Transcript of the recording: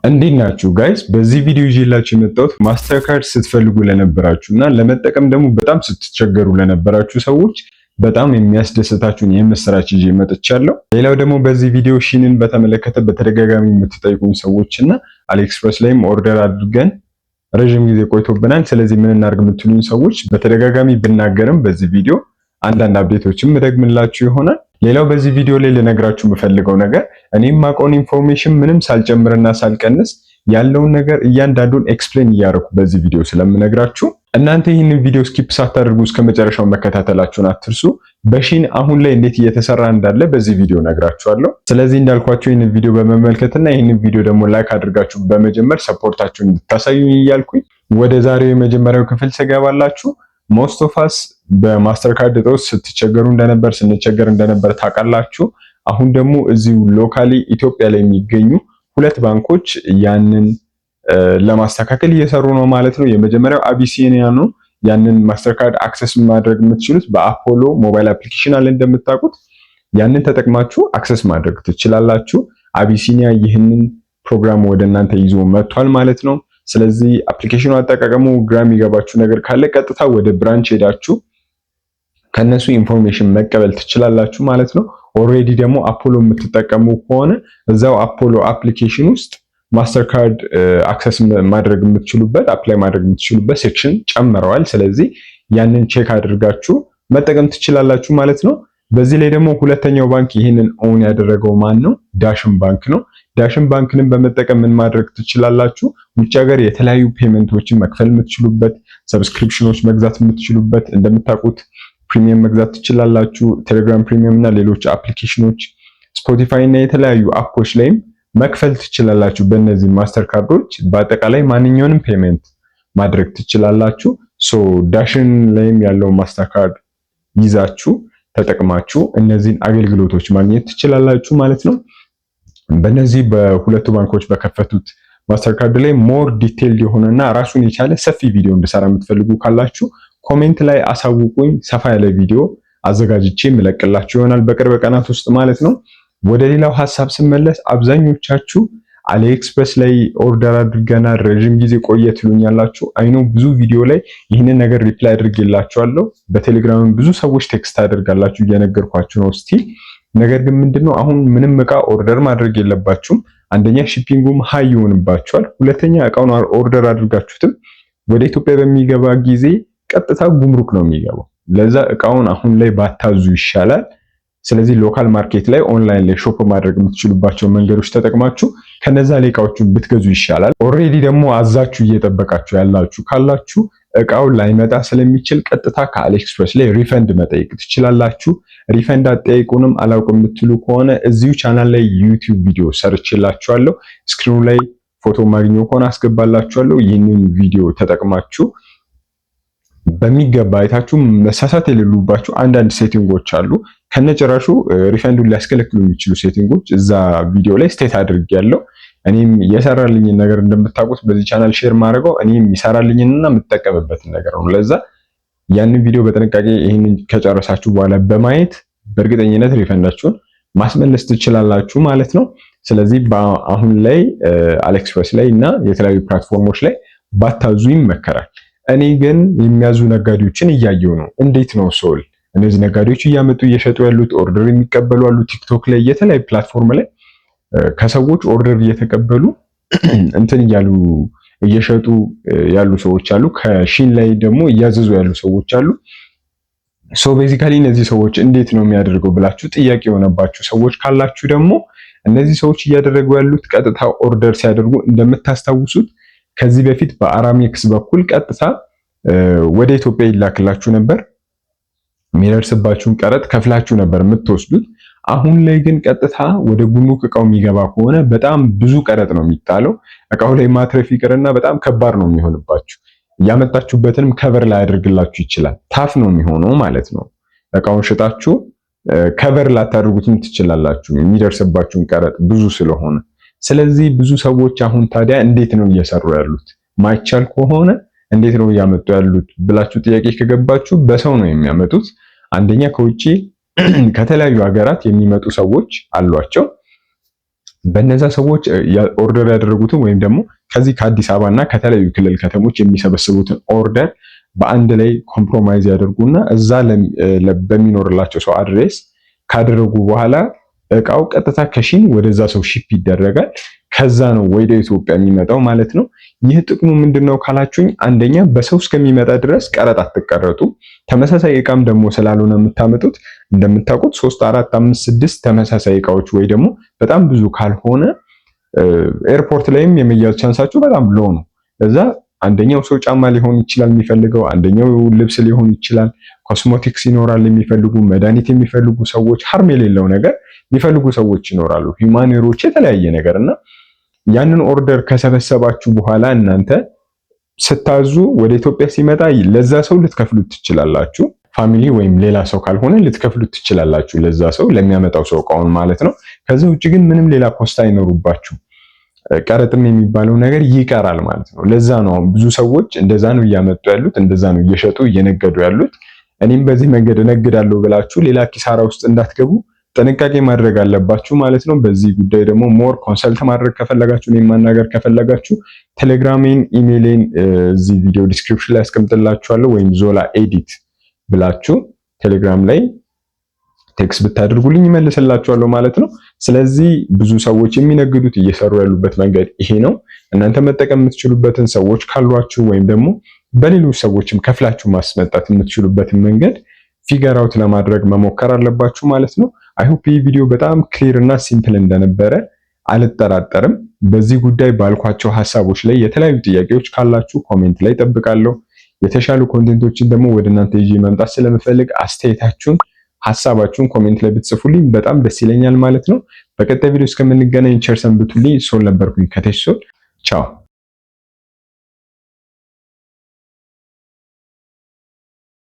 እንዴት ናችሁ ጋይስ? በዚህ ቪዲዮ ይዤላችሁ የመጣሁት ማስተርካርድ ስትፈልጉ ለነበራችሁ እና ለመጠቀም ደግሞ በጣም ስትቸገሩ ለነበራችሁ ሰዎች በጣም የሚያስደስታችሁን የምስራች ይዤ መጥቻለሁ። ሌላው ደግሞ በዚህ ቪዲዮ ሺንን በተመለከተ በተደጋጋሚ የምትጠይቁኝ ሰዎች እና አሊኤክስፕረስ ላይም ኦርደር አድርገን ረጅም ጊዜ ቆይቶብናል፣ ስለዚህ ምን እናድርግ የምትሉኝ ሰዎች በተደጋጋሚ ብናገርም በዚህ ቪዲዮ አንዳንድ አፕዴቶችም እደግምላችሁ ይሆናል። ሌላው በዚህ ቪዲዮ ላይ ልነግራችሁ የምፈልገው ነገር እኔም ማውቀውን ኢንፎርሜሽን ምንም ሳልጨምርና ሳልቀንስ ያለውን ነገር እያንዳንዱን ኤክስፕሌን እያደረኩ በዚህ ቪዲዮ ስለምነግራችሁ እናንተ ይህንን ቪዲዮ ስኪፕ ሳታደርጉ እስከ መጨረሻው መከታተላችሁን አትርሱ። በሺን አሁን ላይ እንዴት እየተሰራ እንዳለ በዚህ ቪዲዮ ነግራችኋለሁ። ስለዚህ እንዳልኳችሁ ይህንን ቪዲዮ በመመልከትና ይህንን ቪዲዮ ደግሞ ላይክ አድርጋችሁ በመጀመር ሰፖርታችሁን እንድታሳዩኝ እያልኩኝ ወደ ዛሬው የመጀመሪያው ክፍል ስገባላችሁ ሞስት ኦፍ አስ በማስተርካርድ እጦት ስትቸገሩ እንደነበር ስንቸገር እንደነበር ታውቃላችሁ። አሁን ደግሞ እዚሁ ሎካሊ ኢትዮጵያ ላይ የሚገኙ ሁለት ባንኮች ያንን ለማስተካከል እየሰሩ ነው ማለት ነው። የመጀመሪያው አቢሲኒያ ነው። ያንን ማስተርካርድ አክሰስ ማድረግ የምትችሉት በአፖሎ ሞባይል አፕሊኬሽን አለ እንደምታውቁት፣ ያንን ተጠቅማችሁ አክሰስ ማድረግ ትችላላችሁ። አቢሲኒያ ይህንን ፕሮግራም ወደ እናንተ ይዞ መጥቷል ማለት ነው። ስለዚህ አፕሊኬሽኑ አጠቃቀሙ ግራ የሚገባችሁ ነገር ካለ ቀጥታ ወደ ብራንች ሄዳችሁ ከነሱ ኢንፎርሜሽን መቀበል ትችላላችሁ ማለት ነው። ኦልሬዲ ደግሞ አፖሎ የምትጠቀሙ ከሆነ እዛው አፖሎ አፕሊኬሽን ውስጥ ማስተርካርድ አክሰስ ማድረግ የምትችሉበት አፕላይ ማድረግ የምትችሉበት ሴክሽን ጨምረዋል። ስለዚህ ያንን ቼክ አድርጋችሁ መጠቀም ትችላላችሁ ማለት ነው። በዚህ ላይ ደግሞ ሁለተኛው ባንክ ይህንን ኦን ያደረገው ማን ነው? ዳሽን ባንክ ነው። ዳሽን ባንክንም በመጠቀም ምን ማድረግ ትችላላችሁ? ውጭ ሀገር የተለያዩ ፔመንቶችን መክፈል የምትችሉበት፣ ሰብስክሪፕሽኖች መግዛት የምትችሉበት፣ እንደምታውቁት ፕሪሚየም መግዛት ትችላላችሁ። ቴሌግራም ፕሪሚየም እና ሌሎች አፕሊኬሽኖች፣ ስፖቲፋይ እና የተለያዩ አፖች ላይም መክፈል ትችላላችሁ። በእነዚህ ማስተር ካርዶች በአጠቃላይ ማንኛውንም ፔመንት ማድረግ ትችላላችሁ። ሶ ዳሽን ላይም ያለው ማስተር ካርድ ይዛችሁ ተጠቅማችሁ እነዚህን አገልግሎቶች ማግኘት ትችላላችሁ ማለት ነው። በእነዚህ በሁለቱ ባንኮች በከፈቱት ማስተርካርድ ላይ ሞር ዲቴይልድ የሆነና ራሱን የቻለ ሰፊ ቪዲዮ እንድሰራ የምትፈልጉ ካላችሁ ኮሜንት ላይ አሳውቁኝ። ሰፋ ያለ ቪዲዮ አዘጋጅቼ የምለቅላችሁ ይሆናል በቅርብ ቀናት ውስጥ ማለት ነው። ወደ ሌላው ሐሳብ ስመለስ አብዛኞቻችሁ አሊኤክስፕረስ ላይ ኦርደር አድርገናል ረጅም ጊዜ ቆየ ትሉኛላችሁ። አይኖ ብዙ ቪዲዮ ላይ ይህንን ነገር ሪፕላይ አድርጌላችኋለሁ። በቴሌግራም ብዙ ሰዎች ቴክስት አድርጋላችሁ እየነገርኳችሁ ነው ስቲል። ነገር ግን ምንድነው አሁን ምንም እቃ ኦርደር ማድረግ የለባችሁም። አንደኛ ሺፒንጉም ሃይ ይሆንባችኋል። ሁለተኛ እቃውን ኦርደር አድርጋችሁትም ወደ ኢትዮጵያ በሚገባ ጊዜ ቀጥታ ጉምሩክ ነው የሚገባው። ለዛ እቃውን አሁን ላይ ባታዙ ይሻላል። ስለዚህ ሎካል ማርኬት ላይ ኦንላይን ላይ ሾፕ ማድረግ የምትችሉባቸው መንገዶች ተጠቅማችሁ ከነዛ ላይ እቃዎቹን ብትገዙ ይሻላል። ኦልሬዲ ደግሞ አዛችሁ እየጠበቃችሁ ያላችሁ ካላችሁ እቃው ላይመጣ ስለሚችል ቀጥታ ከአሊኤክስፕረስ ላይ ሪፈንድ መጠየቅ ትችላላችሁ። ሪፈንድ አጠያይቁንም አላውቅም የምትሉ ከሆነ እዚሁ ቻናል ላይ ዩቲዩብ ቪዲዮ ሰርችላችኋለሁ። ስክሪኑ ላይ ፎቶ ማግኘው ከሆነ አስገባላችኋለሁ። ይህንን ቪዲዮ ተጠቅማችሁ በሚገባ አይታችሁ መሳሳት የሌሉባችሁ አንዳንድ ሴቲንጎች አሉ። ከነጭራሹ ሪፈንዱን ሊያስከለክሉ የሚችሉ ሴቲንጎች እዛ ቪዲዮ ላይ ስቴት አድርጌያለሁ። እኔም የሰራልኝን ነገር እንደምታውቁት በዚህ ቻናል ሼር ማድረገው እኔም ይሰራልኝንና የምጠቀምበትን ነገር ነው። ለዛ ያንን ቪዲዮ በጥንቃቄ ይህንን ከጨረሳችሁ በኋላ በማየት በእርግጠኝነት ሪፈንዳችሁን ማስመለስ ትችላላችሁ ማለት ነው። ስለዚህ አሁን ላይ አሊኤክስፕረስ ላይ እና የተለያዩ ፕላትፎርሞች ላይ ባታዙ ይመከራል። እኔ ግን የሚያዙ ነጋዴዎችን እያየው ነው። እንዴት ነው ሶል እነዚህ ነጋዴዎች እያመጡ እየሸጡ ያሉት? ኦርደር የሚቀበሉ አሉ። ቲክቶክ ላይ የተለያዩ ፕላትፎርም ላይ ከሰዎች ኦርደር እየተቀበሉ እንትን እያሉ እየሸጡ ያሉ ሰዎች አሉ። ከሺን ላይ ደግሞ እያዘዙ ያሉ ሰዎች አሉ። ሶ ቤዚካሊ እነዚህ ሰዎች እንዴት ነው የሚያደርገው ብላችሁ ጥያቄ የሆነባችሁ ሰዎች ካላችሁ ደግሞ እነዚህ ሰዎች እያደረጉ ያሉት ቀጥታ ኦርደር ሲያደርጉ እንደምታስታውሱት ከዚህ በፊት በአራሜክስ በኩል ቀጥታ ወደ ኢትዮጵያ ይላክላችሁ ነበር። የሚደርስባችሁን ቀረጥ ከፍላችሁ ነበር የምትወስዱት። አሁን ላይ ግን ቀጥታ ወደ ጉምሩክ እቃው የሚገባ ከሆነ በጣም ብዙ ቀረጥ ነው የሚጣለው። እቃው ላይ ማትረፍ ይቅርና በጣም ከባድ ነው የሚሆንባችሁ። ያመጣችሁበትንም ከቨር ላይ ያደርግላችሁ ይችላል። ታፍ ነው የሚሆነው ማለት ነው። እቃውን ሽጣችሁ ከቨር ላታደርጉትም ትችላላችሁ የሚደርስባችሁን ቀረጥ ብዙ ስለሆነ። ስለዚህ ብዙ ሰዎች አሁን ታዲያ እንዴት ነው እየሰሩ ያሉት? ማይቻል ከሆነ እንዴት ነው እያመጡ ያሉት ብላችሁ ጥያቄ ከገባችሁ በሰው ነው የሚያመጡት። አንደኛ ከውጪ ከተለያዩ ሀገራት የሚመጡ ሰዎች አሏቸው። በእነዛ ሰዎች ኦርደር ያደረጉትን ወይም ደግሞ ከዚህ ከአዲስ አበባና ከተለያዩ ክልል ከተሞች የሚሰበስቡትን ኦርደር በአንድ ላይ ኮምፕሮማይዝ ያደርጉና እዛ በሚኖርላቸው ሰው አድሬስ ካደረጉ በኋላ እቃው ቀጥታ ከሺን ወደዛ ሰው ሺፕ ይደረጋል። ከዛ ነው ወደ ኢትዮጵያ የሚመጣው ማለት ነው። ይህ ጥቅሙ ምንድነው ካላችሁኝ፣ አንደኛ በሰው እስከሚመጣ ድረስ ቀረጥ አትቀረጡ። ተመሳሳይ እቃም ደግሞ ስላልሆነ የምታመጡት እንደምታውቁት 3 4 5 6 ተመሳሳይ እቃዎች ወይ ደግሞ በጣም ብዙ ካልሆነ ኤርፖርት ላይም የመያዝ ቻንሳችሁ በጣም ሎ ነው። ለዛ አንደኛው ሰው ጫማ ሊሆን ይችላል የሚፈልገው፣ አንደኛው ልብስ ሊሆን ይችላል፣ ኮስሞቲክስ ይኖራል የሚፈልጉ፣ መድኃኒት የሚፈልጉ ሰዎች፣ ሀርም የሌለው ነገር የሚፈልጉ ሰዎች ይኖራሉ፣ ሂውማኔሮች፣ የተለያየ ነገር እና ያንን ኦርደር ከሰበሰባችሁ በኋላ እናንተ ስታዙ ወደ ኢትዮጵያ ሲመጣ ለዛ ሰው ልትከፍሉት ትችላላችሁ። ፋሚሊ ወይም ሌላ ሰው ካልሆነ ልትከፍሉት ትችላላችሁ ለዛ ሰው ለሚያመጣው ሰው እቃውን ማለት ነው። ከዛ ውጭ ግን ምንም ሌላ ኮስት አይኖሩባችሁ። ቀረጥም የሚባለው ነገር ይቀራል ማለት ነው። ለዛ ነው ብዙ ሰዎች እንደዛ ነው እያመጡ ያሉት፣ እንደዛ ነው እየሸጡ እየነገዱ ያሉት። እኔም በዚህ መንገድ እነግዳለሁ ብላችሁ ሌላ ኪሳራ ውስጥ እንዳትገቡ ጥንቃቄ ማድረግ አለባችሁ ማለት ነው። በዚህ ጉዳይ ደግሞ ሞር ኮንሰልት ማድረግ ከፈለጋችሁ፣ እኔን ማናገር ከፈለጋችሁ ቴሌግራሜን፣ ኢሜይሌን እዚህ ቪዲዮ ዲስክሪፕሽን ላይ አስቀምጥላችኋለሁ ወይም ዞላ ኤዲት ብላችሁ ቴሌግራም ላይ ቴክስት ብታደርጉልኝ ይመልስላችኋለሁ ማለት ነው። ስለዚህ ብዙ ሰዎች የሚነግዱት እየሰሩ ያሉበት መንገድ ይሄ ነው። እናንተ መጠቀም የምትችሉበትን ሰዎች ካሏችሁ ወይም ደግሞ በሌሎች ሰዎችም ከፍላችሁ ማስመጣት የምትችሉበትን መንገድ ፊገር አውት ለማድረግ መሞከር አለባችሁ ማለት ነው። አይ ሆፕ ይህ ቪዲዮ በጣም ክሊር እና ሲምፕል እንደነበረ አልጠራጠርም። በዚህ ጉዳይ ባልኳቸው ሀሳቦች ላይ የተለያዩ ጥያቄዎች ካላችሁ ኮሜንት ላይ ጠብቃለሁ። የተሻሉ ኮንቴንቶችን ደግሞ ወደ እናንተ ይዤ መምጣት ስለምፈልግ አስተያየታችሁን፣ ሀሳባችሁን ኮሜንት ላይ ብትጽፉልኝ በጣም ደስ ይለኛል ማለት ነው። በቀጣይ ቪዲዮ እስከምንገናኝ ቸር ሰንብቱልኝ። ሶል ነበርኩኝ ከቴሽ ሶል። ቻው።